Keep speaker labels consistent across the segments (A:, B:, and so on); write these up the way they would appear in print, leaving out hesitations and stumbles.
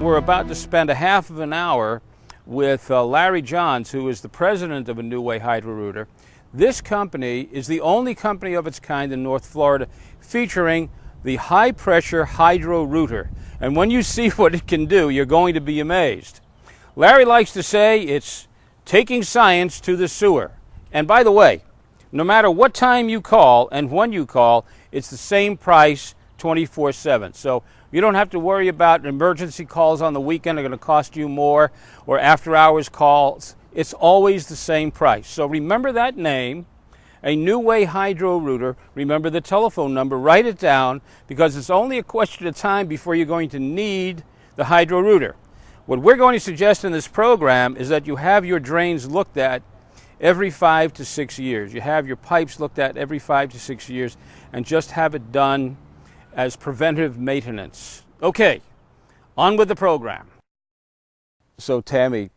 A: we're about to spend a half of an hour with Larry Johns, who is the president of A New Way Hydro Rooter. This company is the only company of its kind in North Florida featuring the high-pressure hydro rooter. And when you see what it can do, you're going to be amazed. Larry likes to say it's taking science to the sewer. And by the way, no matter what time you call and when you call, it's the same price 24/7. So you don't have to worry about emergency calls on the weekend are going to cost you more, or after-hours calls. It's always the same price. So remember that name, A New Way Hydro Rooter. Remember the telephone number. Write it down, because it's only a question of time before you're going to need the hydro rooter. What we're going to suggest in this program is that you have your drains looked at every 5 to 6 years. You have your pipes looked at every 5 to 6 years, and just have it done as preventive maintenance. Okay, on with the program. So Tammy,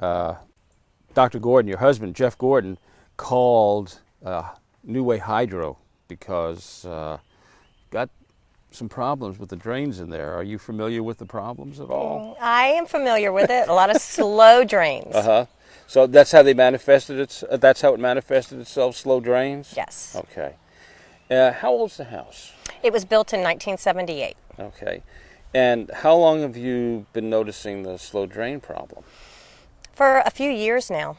A: Dr. Gordon, your husband, Jeff Gordon, called New Way Hydro because got some problems with the drains in there. Are you familiar with the problems at all?
B: I am familiar with it. A lot of slow drains.
A: So that's how they manifested it. That's how it manifested itself. Slow drains.
B: Yes.
A: Okay. How old's the house?
B: It was built in 1978.
A: Okay. And how long have you been noticing the slow drain problem?
B: For a few years now.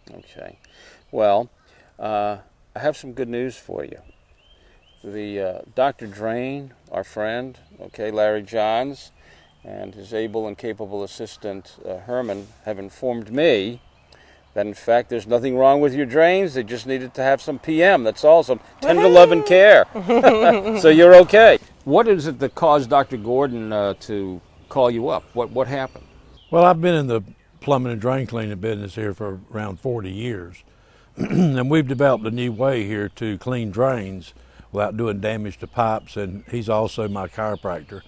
A: Okay. Well, I have some good news for you. The drdrain, our friend, okay, Larry Johns, and his able and capable assistant, Herman, have informed me that, in fact, there's nothing wrong with your drains. They just needed to have some PM. That's all, some tender love and care. So you're okay. What is it that caused Dr. Gordon to call you up? What happened?
C: Well, I've been in the plumbing and drain cleaning business here for around 40 years. And we've developed a new way here to clean drains without doing damage to pipes, and he's also my chiropractor.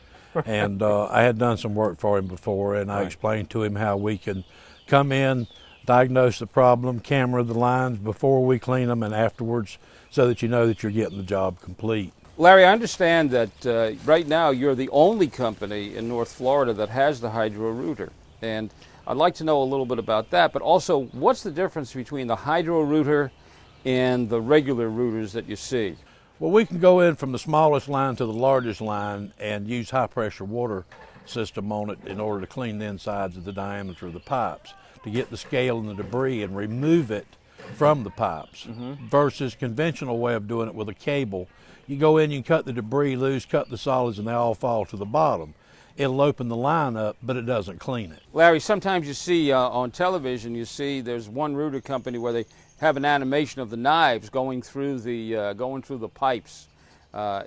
C: And I had done some work for him before, and I explained to him how we can come in, diagnose the problem, camera the lines before we clean them and afterwards, so that you know that you're getting the job complete.
A: Larry, I understand that right now you're the only company in North Florida that has the hydro rooter, and I'd like to know a little bit about that, but also what's the difference between the hydro rooter and the regular rooters that you see?
C: Well, we can go in from the smallest line to the largest line and use high pressure water system on it in order to clean the insides of the diameter of the pipes, to get the scale and the debris and remove it from the pipes, versus conventional way of doing it with a cable. You go in, you cut the debris loose, cut the solids, and they all fall to the bottom. It'll open the line up, but it doesn't clean it.
A: Larry, sometimes you see on television, you see there's one rooter company where they have an animation of the knives going through the pipes.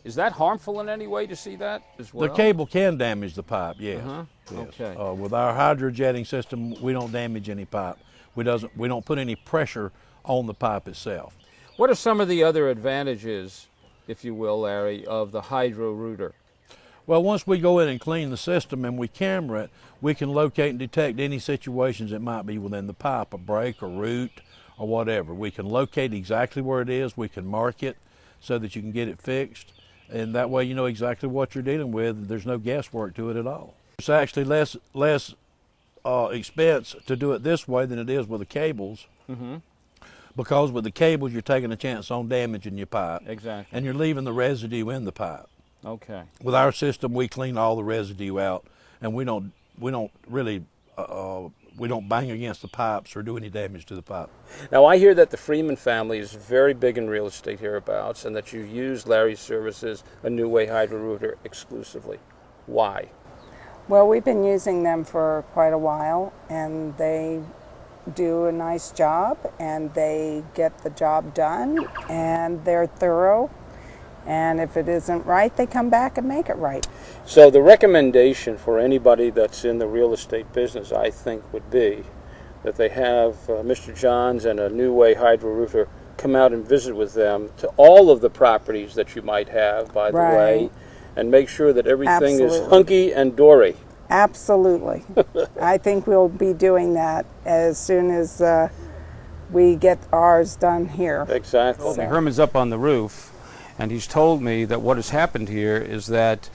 A: Is that harmful in any way to see that as well?
C: The cable can damage the pipe, yes. Yes.
A: Okay.
C: With our hydrojetting system, we don't damage any pipe. We don't put any pressure on the pipe itself.
A: What are some of the other advantages, if you will, Larry, of the hydro rooter?
C: Well, once we go in and clean the system and we camera it, we can locate and detect any situations that might be within the pipe, a break, a root, or whatever. We can locate exactly where it is. We can mark it so that you can get it fixed, and that way you know exactly what you're dealing with. There's no guesswork to it at all. It's actually less expense to do it this way than it is with the cables. Because with the cables, you're taking a chance on damaging your pipe.
A: Exactly.
C: And you're leaving the residue in the pipe.
A: Okay.
C: With our system, we clean all the residue out, and we don't really we don't bang against the pipes or do any damage to the pipe.
A: Now, I hear that the Freeman family is very big in real estate hereabouts, and that you use Larry's services, A New Way Hydro Rooter, exclusively. Why?
D: Well, we've been using them for quite a while, and they do a nice job, and they get the job done, and they're thorough. And if it isn't right, they come back and make it right.
A: So the recommendation for anybody that's in the real estate business, I think, would be that they have Mr. Johns and A New Way Hydro Rooter come out and visit with them to all of the properties that you might have, by the way, and make sure that everything is hunky and dory.
D: Absolutely. I think we'll be doing that as soon as we get ours done here.
A: Exactly.
D: So.
A: Herman's up on the roof, and he's told me that what has happened here is that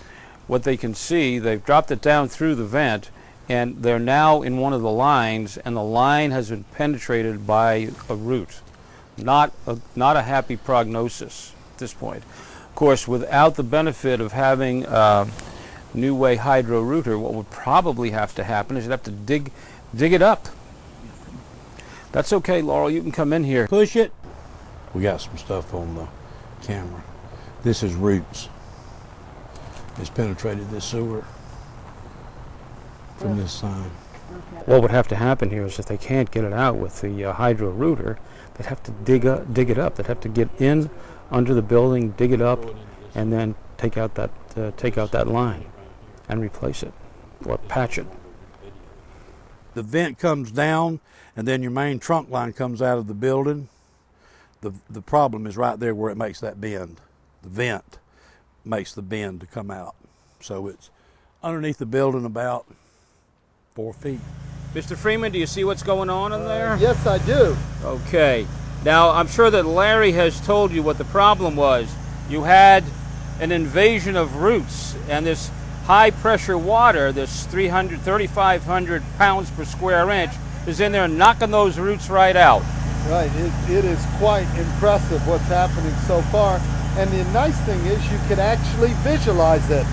A: what they can see, they've dropped it down through the vent, and they're now in one of the lines, and the line has been penetrated by a root. Not a happy prognosis at this point. Of course, without the benefit of having New Way hydro rooter, what would probably have to happen is you'd have to dig it up. That's okay, Laurel, you can come in here.
C: Push it. We got some stuff on the camera. This is roots. It's penetrated this sewer from this side.
A: What would have to happen here is if they can't get it out with the hydro rooter, they'd have to dig it up. They'd have to get in under the building, dig it up, and then take out that line and replace it or patch it.
C: The vent comes down, and then your main trunk line comes out of the building. The problem is right there where it makes that bend. The vent makes the bend to come out. So it's underneath the building about 4 feet.
A: Mr. Freeman, do you see what's going on in there?
E: Yes, I do.
A: Okay. Now, I'm sure that Larry has told you what the problem was. You had an invasion of roots, and this high-pressure water, this 3,500 pounds per square inch, is in there knocking those roots right out.
E: Right. It is quite impressive what's happening so far. And the nice thing is you can actually visualize it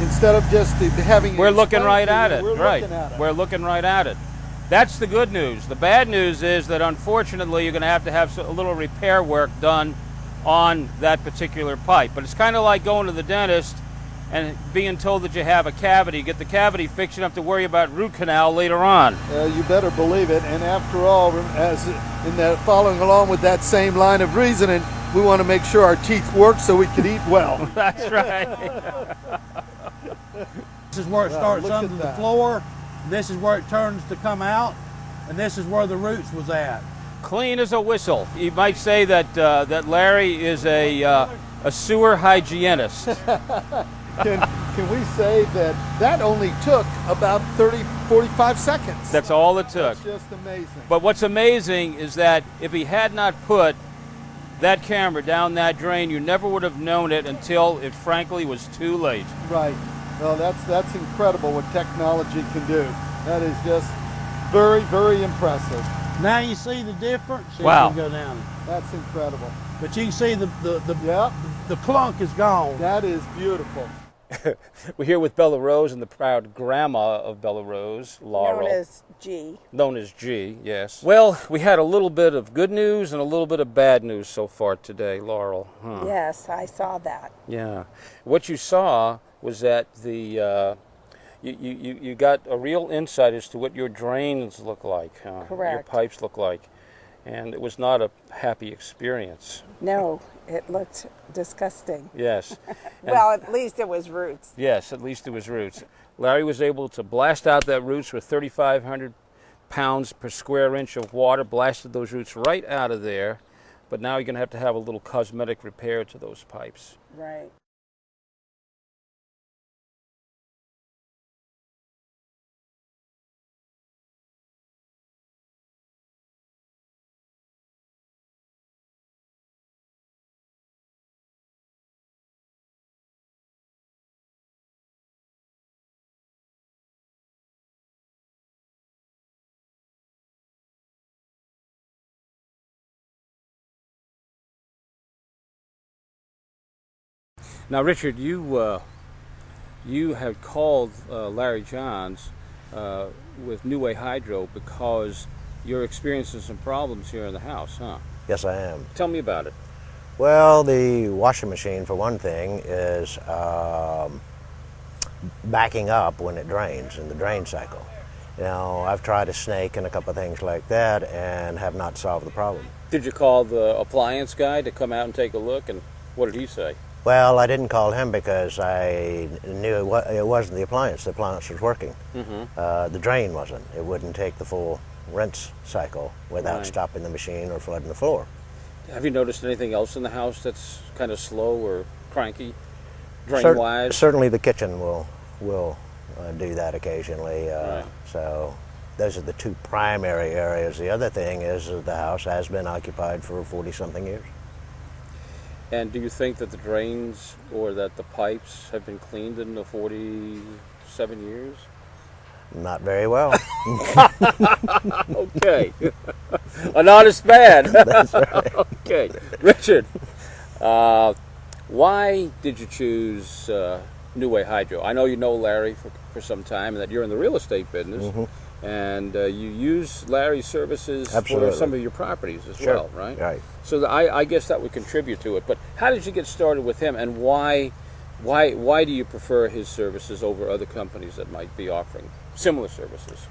E: instead of just having.
A: We're looking right at it.
E: We're
A: Right.
E: looking at it.
A: We're looking right at it. That's the good news. The bad news is that unfortunately you're going to have a little repair work done on that particular pipe. But it's kind of like going to the dentist and being told that you have a cavity. Get the cavity fixed, you don't have to worry about root canal later on.
E: You better believe it. And after all, as in that, following along with that same line of reasoning, we want to make sure our teeth work so we can eat well.
A: That's right.
C: This is where it starts
E: look
C: under
E: at
C: the
E: that.
C: floor. This is where it turns to come out, and this is where the roots was at.
A: Clean as a whistle. You might say that that Larry is a sewer hygienist.
E: Can we say that only took about 30, 45 seconds?
A: That's all it took.
E: That's just amazing.
A: But what's amazing is that if he had not put that camera down that drain, you never would have known it until it frankly was too late.
E: Right. Well, that's incredible what technology can do. That is just very, very impressive.
C: Now you see the difference. See,
A: Wow.
C: you can go down.
E: That's incredible.
C: But you can see the
E: Yep.
C: clunk is gone.
E: That is beautiful.
A: We're here with Bella Rose and the proud grandma of Bella Rose, Laurel.
D: Known as G.
A: Known as G, yes. Well, we had a little bit of good news and a little bit of bad news so far today, Laurel. Huh.
D: Yes, I saw that.
A: Yeah. What you saw was that you got a real insight as to what your drains look like, your
D: Correct.
A: pipes look like, and it was not a happy experience.
D: No, it looked disgusting.
A: Yes.
D: Well, at least it was roots.
A: Yes, at least it was roots. Larry was able to blast out that roots with 3,500 pounds per square inch of water, blasted those roots right out of there, but now you're going to have a little cosmetic repair to those pipes.
D: Right.
A: Now, Richard, you had called Larry Johns with New Way Hydro because you're experiencing some problems here in the house, huh?
F: Yes, I am.
A: Tell me about it.
F: Well, the washing machine, for one thing, is backing up when it drains in the drain cycle. Now, I've tried a snake and a couple of things like that and have not solved the problem.
A: Did you call the appliance guy to come out and take a look, and what did he say?
F: Well, I didn't call him because I knew it wasn't the appliance. The appliance was working.
A: Mm-hmm.
F: The drain wasn't. It wouldn't take the full rinse cycle without
A: Right.
F: stopping the machine or flooding the floor.
A: Have you noticed anything else in the house that's kind of slow or cranky, drain-wise?
F: Certainly the kitchen will do that occasionally.
A: Right.
F: So those are the two primary areas. The other thing is that the house has been occupied for 40-something years.
A: And do you think that the drains or that the pipes have been cleaned in the 47 years?
F: Not very well.
A: Okay. An honest man.
F: That's right.
A: Okay. Richard, why did you choose New Way Hydro? I know you know Larry for some time and that you're in the real estate business. Mm-hmm. And you use Larry's services
F: Absolutely.
A: for some of your properties as
F: Sure.
A: well, right?
F: Right.
A: So I guess that would contribute to it. But how did you get started with him, and why do you prefer his services over other companies that might be offering similar services?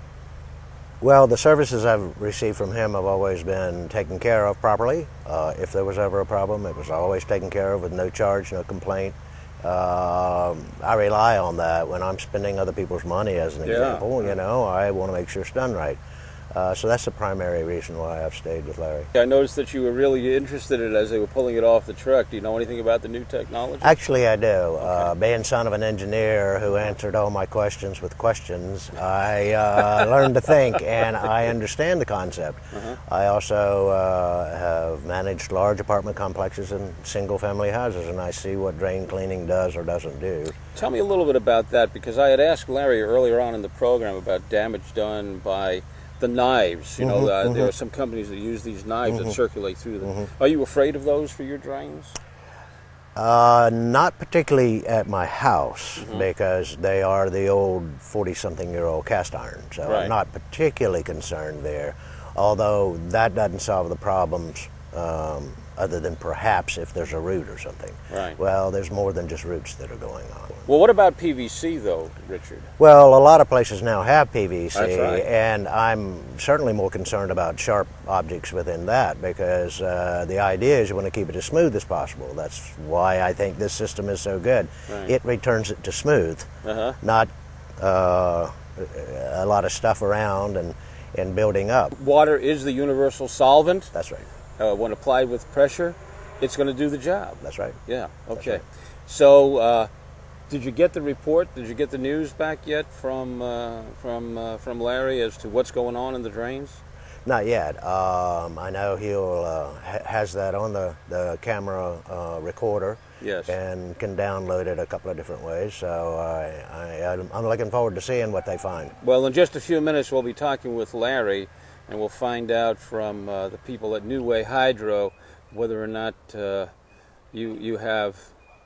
F: Well, the services I've received from him have always been taken care of properly. If there was ever a problem, it was always taken care of with no charge, no complaint. I rely on that when I'm spending other people's money, as an example. You know, I want to make sure it's done right. So that's the primary reason why I've stayed with Larry.
A: I noticed that you were really interested in it as they were pulling it off the truck. Do you know anything about the new technology?
F: Actually, I do. Okay. Being son of an engineer who answered all my questions with questions, I learned to think, and I understand the concept. I also have managed large apartment complexes and single-family houses, and I see what drain cleaning does or doesn't do.
A: Tell me a little bit about that, because I had asked Larry earlier on in the program about damage done by the knives. You know, there are some companies that use these knives that circulate through them. Are you afraid of those for your drains?
F: Not particularly at my house, because they are the old 40-something-year-old cast iron, so I'm not particularly concerned there, although that doesn't solve the problems other than perhaps if there's a root or something.
A: Right.
F: Well, there's more than just roots that are going on.
A: Well, what about PVC, though, Richard?
F: Well, a lot of places now have PVC,
A: That's right.
F: and I'm certainly more concerned about sharp objects within that, because the idea is you want to keep it as smooth as possible. That's why I think this system is so good.
A: Right.
F: It returns it to smooth, not a lot of stuff around and building up.
A: Water is the universal solvent.
F: That's right.
A: When applied with pressure, it's going to do the job.
F: That's right.
A: Yeah, okay.
F: Right.
A: So, did you get the report? Did you get the news back yet from Larry as to what's going on in the drains?
F: Not yet. I know he'll has that on the camera recorder.
A: Yes.
F: And can download it a couple of different ways. So I'm looking forward to seeing what they find.
A: Well, in just a few minutes, we'll be talking with Larry, and we'll find out from the people at New Way Hydro whether or not you have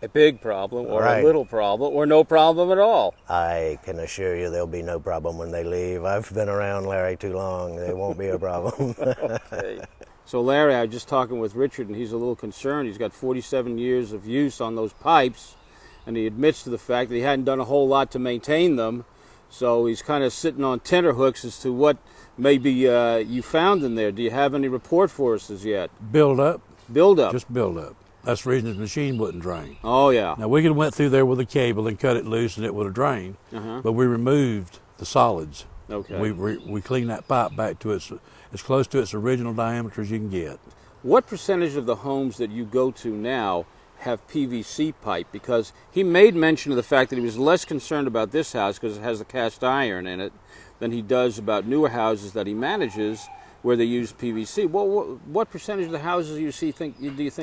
A: a big problem or a little problem or no problem at all.
F: I can assure you there'll be no problem when they leave. I've been around Larry too long. There won't be a problem.
A: Okay. So Larry, I was just talking with Richard, and he's a little concerned. He's got 47 years of use on those pipes, and he admits to the fact that he hadn't done a whole lot to maintain them. So he's kind of sitting on tenterhooks as to what maybe you found in there. Do you have any report for us as yet?
C: Build up.
A: Build up.
C: Just build up. That's the reason his machine wouldn't drain.
A: Oh, yeah.
C: Now, we could have went through there with a cable and cut it loose and it would have drained, but we removed the solids.
A: Okay.
C: We cleaned that pipe back to as close to its original diameter as you can get.
A: What percentage of the homes that you go to now have PVC pipe? Because he made mention of the fact that he was less concerned about this house because it has the cast iron in it than he does about newer houses that he manages where they use PVC. Well, what percentage of the houses do you think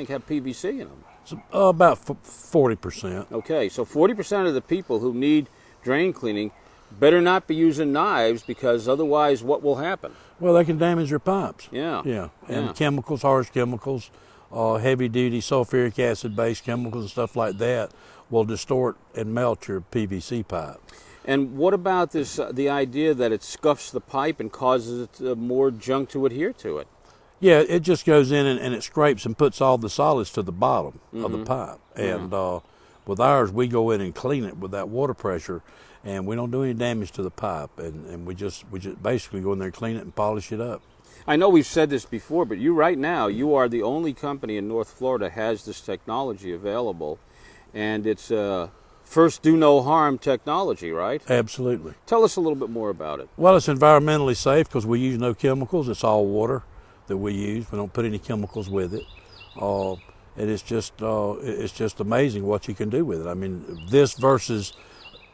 A: have PVC in them?
C: So, about 40%.
A: Okay, so 40% of the people who need drain cleaning better not be using knives, because otherwise what will happen?
C: Well, they can damage your pipes.
A: Yeah.
C: Yeah. And chemicals, harsh chemicals, heavy-duty sulfuric acid-based chemicals and stuff like that will distort and melt your PVC pipe.
A: And what about this? The idea that it scuffs the pipe and causes it more junk to adhere to it?
C: Yeah, it just goes in and it scrapes and puts all the solids to the bottom of the pipe. And with ours, we go in and clean it with that water pressure, and we don't do any damage to the pipe. And we just basically go in there and clean it and polish it up.
A: I know we've said this before, but you right now, you are the only company in North Florida has this technology available, and it's first do no harm technology, right?
C: Absolutely.
A: Tell us a little bit more about it.
C: Well, it's environmentally safe because we use no chemicals. It's all water that we use. We don't put any chemicals with it. And it's just amazing what you can do with it. I mean, this versus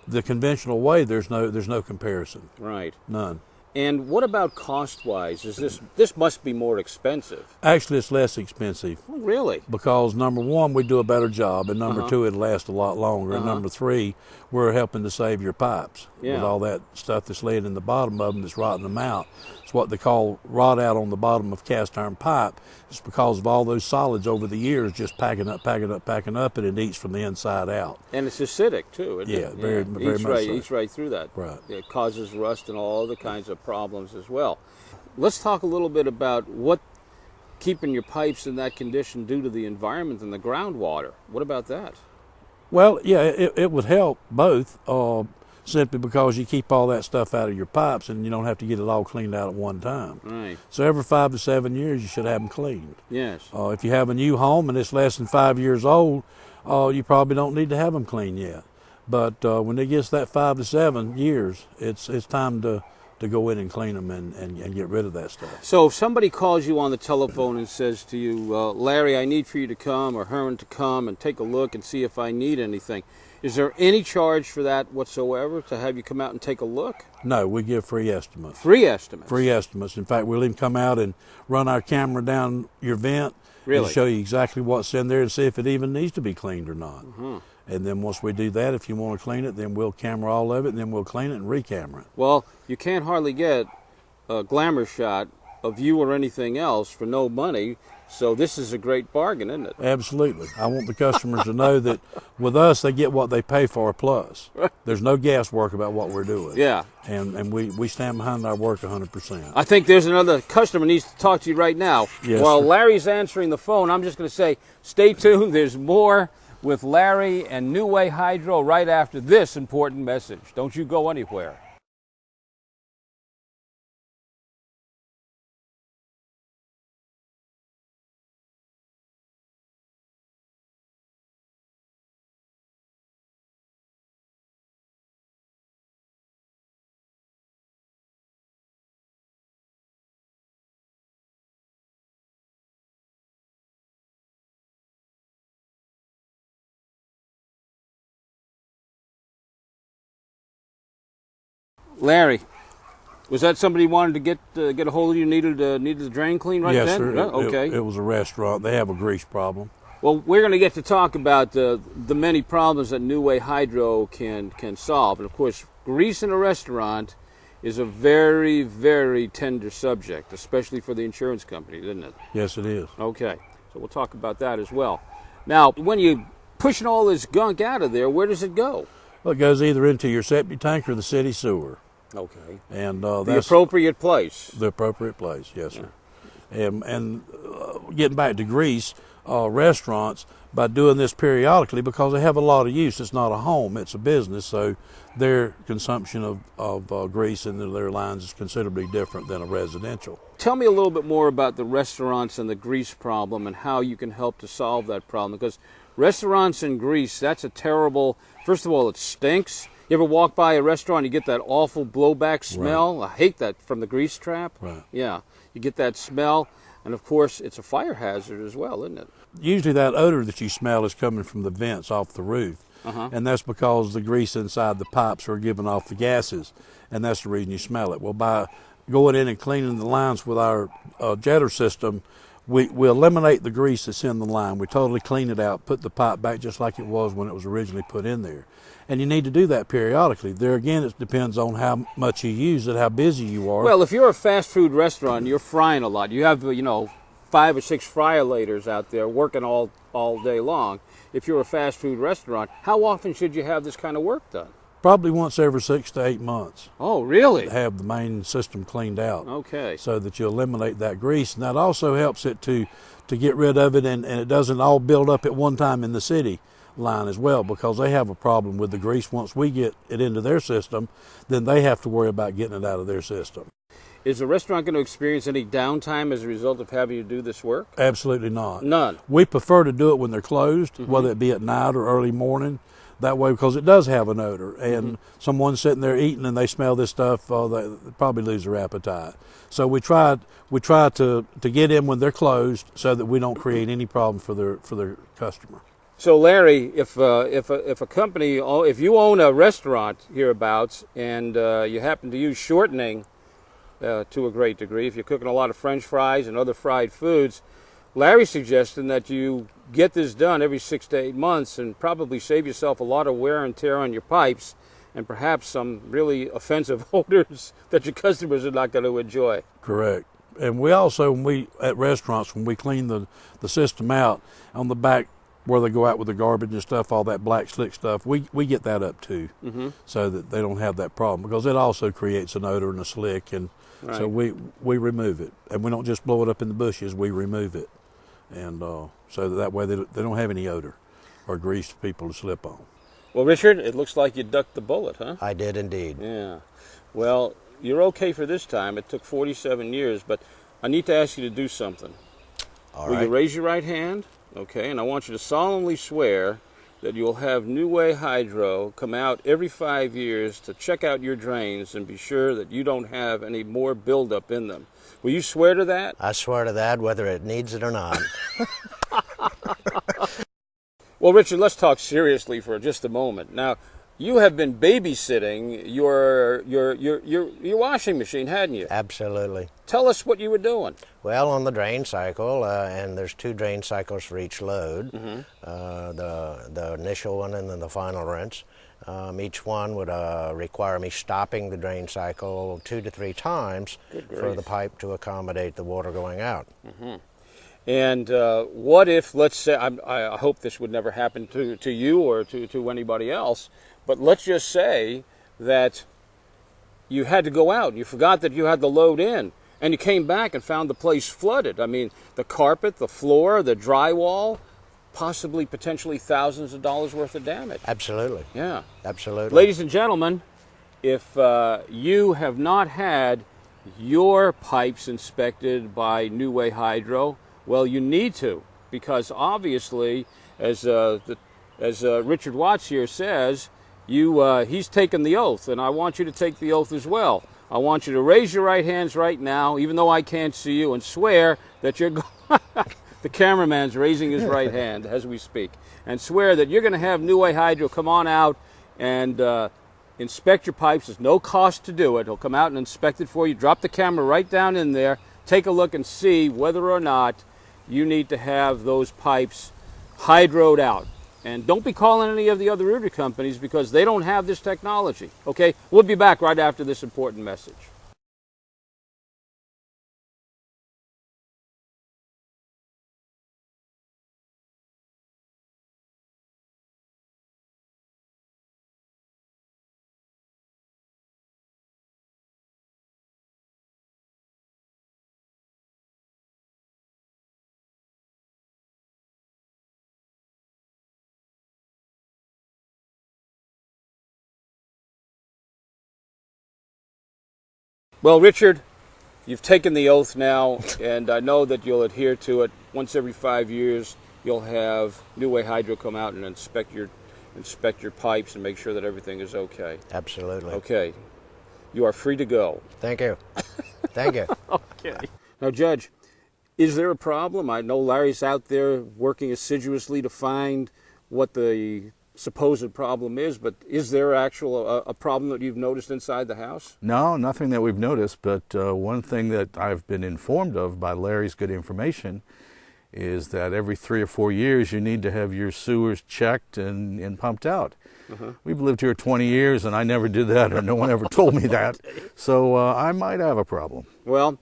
C: the conventional way, there's no comparison.
A: Right.
C: None.
A: And what about cost-wise? Is this must be more expensive?
C: Actually, it's less expensive.
A: Oh, really?
C: Because number one, we do a better job, and number two, it'll last a lot longer, and number three, we're helping to save your pipes with all that stuff that's laying in the bottom of them that's rotting them out. It's what they call rot out on the bottom of cast iron pipe. It's because of all those solids over the years just packing up, and it eats from the inside out.
A: And it's acidic too, isn't it?
C: Very much so.
A: Eats right through that.
C: Right.
A: It causes rust and all other kinds of problems as well. Let's talk a little bit about what keeping your pipes in that condition due to the environment and the groundwater. What about that?
C: Well, yeah, it would help both, simply because you keep all that stuff out of your pipes and you don't have to get it all cleaned out at one time.
A: Right.
C: So every 5 to 7 years you should have them cleaned.
A: Yes.
C: If you have a new home and it's less than 5 years old, you probably don't need to have them cleaned yet. But when it gets that 5 to 7 years, it's time to go in and clean them and get rid of that stuff.
A: So if somebody calls you on the telephone and says to you, Larry, I need for you to come, or Herman to come and take a look and see if I need anything, is there any charge for that whatsoever, to have you come out and take a look?
C: No, we give free estimates.
A: Free estimates?
C: Free estimates. In fact, we'll even come out and run our camera down your vent
A: Really?
C: and show you exactly what's in there and see if it even needs to be cleaned or not. And then once we do that, if you want to clean it, then we'll camera all of it, and then we'll clean it and re-camera it.
A: Well, you can't hardly get a glamour shot of you or anything else for no money, so this is a great bargain, isn't it?
C: Absolutely. I want the customers to know that with us, they get what they pay for plus. There's no guesswork about what we're doing.
A: Yeah.
C: And we stand behind our work 100%.
A: I think there's another customer needs to talk to you right now.
C: Yes,
A: While
C: sir.
A: Larry's answering the phone, I'm just going to say, stay tuned. There's more with Larry and New Way Hydro right after this important message. Don't you go anywhere. Larry, was that somebody wanted to get a hold of you, needed the drain clean right
C: yes,
A: then?
C: sir.
A: Yeah, okay.
C: It was a restaurant. They have a grease problem.
A: Well, we're going to get to talk about the many problems that New Way Hydro can solve. And, of course, grease in a restaurant is a very, very tender subject, especially for the insurance company, isn't it?
C: Yes, it is.
A: Okay, so we'll talk about that as well. Now, when you're pushing all this gunk out of there, where does it go?
C: Well, it goes either into your septic tank or the city sewer.
A: Okay.
C: And
A: The
C: that's
A: appropriate place.
C: the appropriate place, yes, sir. And getting back to grease, restaurants, by doing this periodically, because they have a lot of use, it's not a home, it's a business, so their consumption of grease in their lines is considerably different than a residential.
A: Tell me a little bit more about the restaurants and the grease problem and how you can help to solve that problem, because restaurants and grease, that's a terrible, first of all, it stinks. You ever walk by a restaurant, you get that awful blowback smell? Right. I hate that from the grease trap.
C: Right.
A: Yeah, you get that smell, and of course, it's a fire hazard as well, isn't it?
C: Usually that odor that you smell is coming from the vents off the roof, and that's because the grease inside the pipes are giving off the gases, and that's the reason you smell it. Well, by going in and cleaning the lines with our jetter system, we eliminate the grease that's in the line. We totally clean it out, put the pipe back just like it was when it was originally put in there. And you need to do that periodically. There again, it depends on how much you use it, how busy you are.
A: Well, if you're a fast food restaurant, you're frying a lot. You have, 5 or 6 fryer-laters out there working all day long. If you're a fast food restaurant, how often should you have this kind of work done?
C: Probably once every 6 to 8 months.
A: Oh, really?
C: Have the main system cleaned out.
A: Okay.
C: So that you eliminate that grease. And that also helps it to get rid of it, and it doesn't all build up at one time in the city line as well, because they have a problem with the grease. Once we get it into their system, then they have to worry about getting it out of their system.
A: Is the restaurant going to experience any downtime as a result of having to do this work?
C: Absolutely not.
A: None.
C: We prefer to do it when they're closed, whether it be at night or early morning. That way, because it does have an odor, and someone sitting there eating and they smell this stuff, they probably lose their appetite. So we try to get in when they're closed, so that we don't create any problem for their customer.
A: So, Larry, if a company, if you own a restaurant hereabouts and you happen to use shortening to a great degree. If you're cooking a lot of French fries and other fried foods, Larry's suggesting that you get this done every 6 to 8 months and probably save yourself a lot of wear and tear on your pipes and perhaps some really offensive odors that your customers are not going to enjoy.
C: Correct. And we also, at restaurants, when we clean the system out on the back where they go out with the garbage and stuff, all that black slick stuff, we get that up too, so that they don't have that problem, because it also creates an odor and a slick, and so we remove it, and we don't just blow it up in the bushes, we remove it, and so that way they don't have any odor or grease for people to slip on.
A: Well, Richard, it looks like you ducked the bullet, huh?
F: I did indeed.
A: Yeah. Well, you're okay for this time. It took 47 years, but I need to ask you to do something.
F: All
A: Will
F: right.
A: you raise your right hand? Okay, and I want you to solemnly swear that you'll have New Way Hydro come out every 5 years to check out your drains and be sure that you don't have any more buildup in them. Will you swear to that?
F: I swear to that, whether it needs it or not.
A: Well, Richard, let's talk seriously for just a moment. Now, you have been babysitting your washing machine, hadn't you?
F: Absolutely.
A: Tell us what you were doing.
F: Well, on the drain cycle, and there's 2 drain cycles for each load, the initial one and then the final rinse. Each one would require me stopping the drain cycle 2 to 3 times for the pipe to accommodate the water going out.
A: And what if, let's say, I hope this would never happen to you or to anybody else, but let's just say that you had to go out and you forgot that you had the load in, and you came back and found the place flooded. I mean, the carpet, the floor, the drywall, possibly potentially thousands of dollars worth of damage.
F: Absolutely.
A: Yeah.
F: Absolutely.
A: Ladies and gentlemen, if you have not had your pipes inspected by New Way Hydro, well, you need to, because obviously, as Richard Watts here says, he's taken the oath, and I want you to take the oath as well. I want you to raise your right hands right now, even though I can't see you, and swear that you're the cameraman's raising his right hand as we speak, and swear that you're going to have New Way Hydro come on out and inspect your pipes. There's no cost to do it. He'll come out and inspect it for you. Drop the camera right down in there. Take a look and see whether or not you need to have those pipes hydroed out. And don't be calling any of the other rooter companies, because they don't have this technology. Okay? We'll be back right after this important message. Well, Richard, you've taken the oath now, and I know that you'll adhere to it. Once every 5 years, you'll have New Way Hydro come out and inspect your pipes and make sure that everything is okay.
F: Absolutely.
A: Okay. You are free to go.
F: Thank you. Thank you.
A: Okay. Now, Judge, is there a problem? I know Larry's out there working assiduously to find what the supposed problem is, but is there a problem that you've noticed inside the house?
G: No, nothing that we've noticed, but one thing that I've been informed of by Larry's good information is that every 3 or 4 years you need to have your sewers checked and pumped out. We've lived here 20 years and I never did that, or no one ever told me that, so I might have a problem.
A: Well,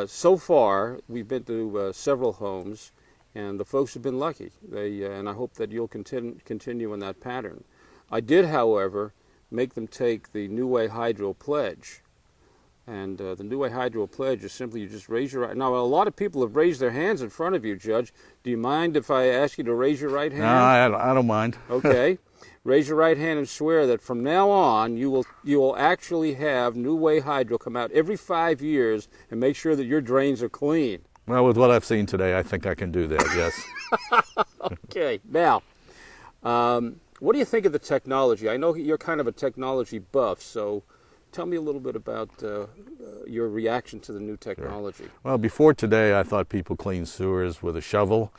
A: so far we've been to several homes, and the folks have been lucky. And I hope that you'll continue in that pattern. I did, however, make them take the New Way Hydro Pledge. And the New Way Hydro Pledge is simply you just raise your right. Now, a lot of people have raised their hands in front of you, Judge. Do you mind if I ask you to raise your right hand?
G: No, I don't mind.
A: Okay. Raise your right hand and swear that from now on you will actually have New Way Hydro come out every 5 years and make sure that your drains are clean.
G: Well, with what I've seen today, I think I can do that, yes.
A: Okay. Now, what do you think of the technology? I know you're kind of a technology buff, so tell me a little bit about your reaction to the new technology.
G: Sure. Well, before today, I thought people cleaned sewers with a shovel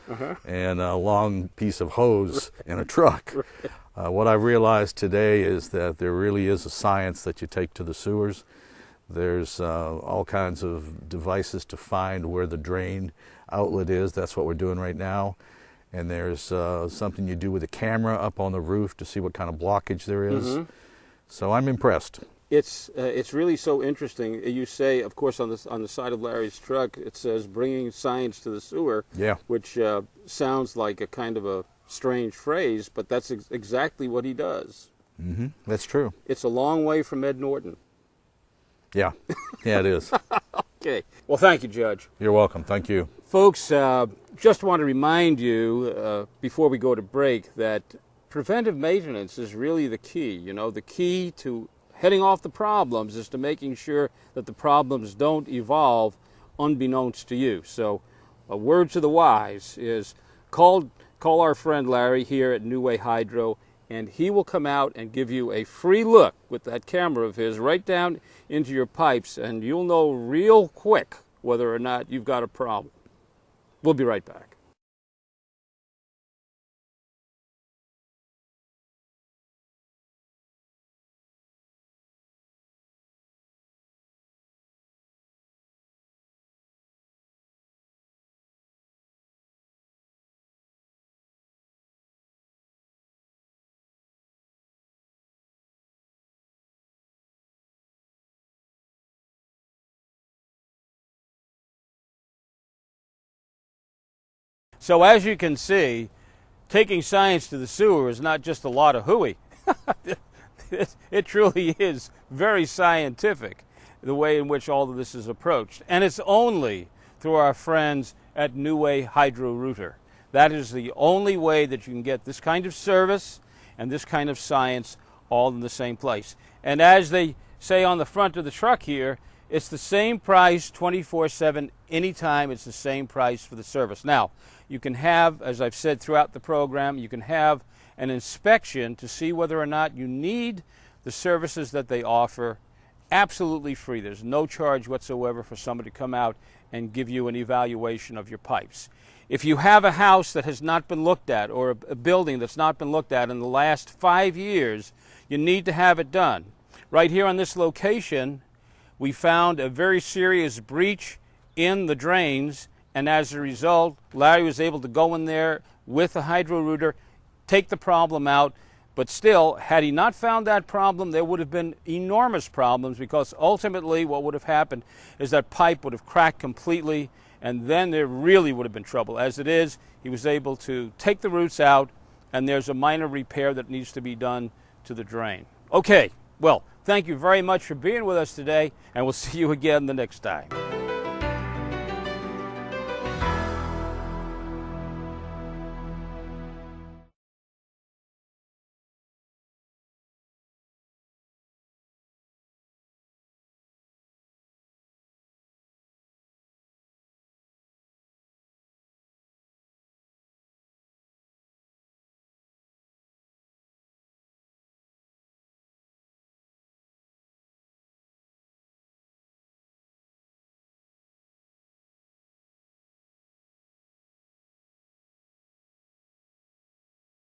G: and a long piece of hose and a truck. What I've realized today is that there really is a science that you take to the sewers. There's all kinds of devices to find where the drain outlet is. That's what we're doing right now. And there's something you do with a camera up on the roof to see what kind of blockage there is. So I'm impressed.
A: It's really so interesting. You say, of course, on the side of Larry's truck, it says "bringing science to the sewer,"
G: Yeah.
A: which sounds like a kind of a strange phrase, but that's exactly what he does.
G: That's true.
A: It's a long way from Ed Norton.
G: Yeah, yeah, it is.
A: Okay. Well, thank you, Judge.
G: You're welcome. Thank you.
A: Folks, just want to remind you before we go to break that preventive maintenance is really the key. You know, the key to heading off the problems is to making sure that the problems don't evolve unbeknownst to you. So a word to the wise is call our friend Larry here at New Way Hydro, and he will come out and give you a free look with that camera of his right down into your pipes, and you'll know real quick whether or not you've got a problem. We'll be right back. So as you can see, taking science to the sewer is not just a lot of hooey. It truly is very scientific, the way in which all of this is approached. And it's only through our friends at New Way Hydro Router. That is the only way that you can get this kind of service and this kind of science all in the same place. And as they say on the front of the truck here, it's the same price 24/7 anytime. It's the same price for the service. Now, you can have, as I've said throughout the program, you can have an inspection to see whether or not you need the services that they offer absolutely free. There's no charge whatsoever for somebody to come out and give you an evaluation of your pipes. If you have a house that has not been looked at or a building that's not been looked at in the last 5 years, you need to have it done. Right here on this location, we found a very serious breach in the drains, and as a result, Larry was able to go in there with a hydro router, take the problem out. But still, had he not found that problem, there would have been enormous problems, because ultimately what would have happened is that pipe would have cracked completely, and then there really would have been trouble. As it is, he was able to take the roots out, and there's a minor repair that needs to be done to the drain. Okay, well, thank you very much for being with us today, and we'll see you again the next time.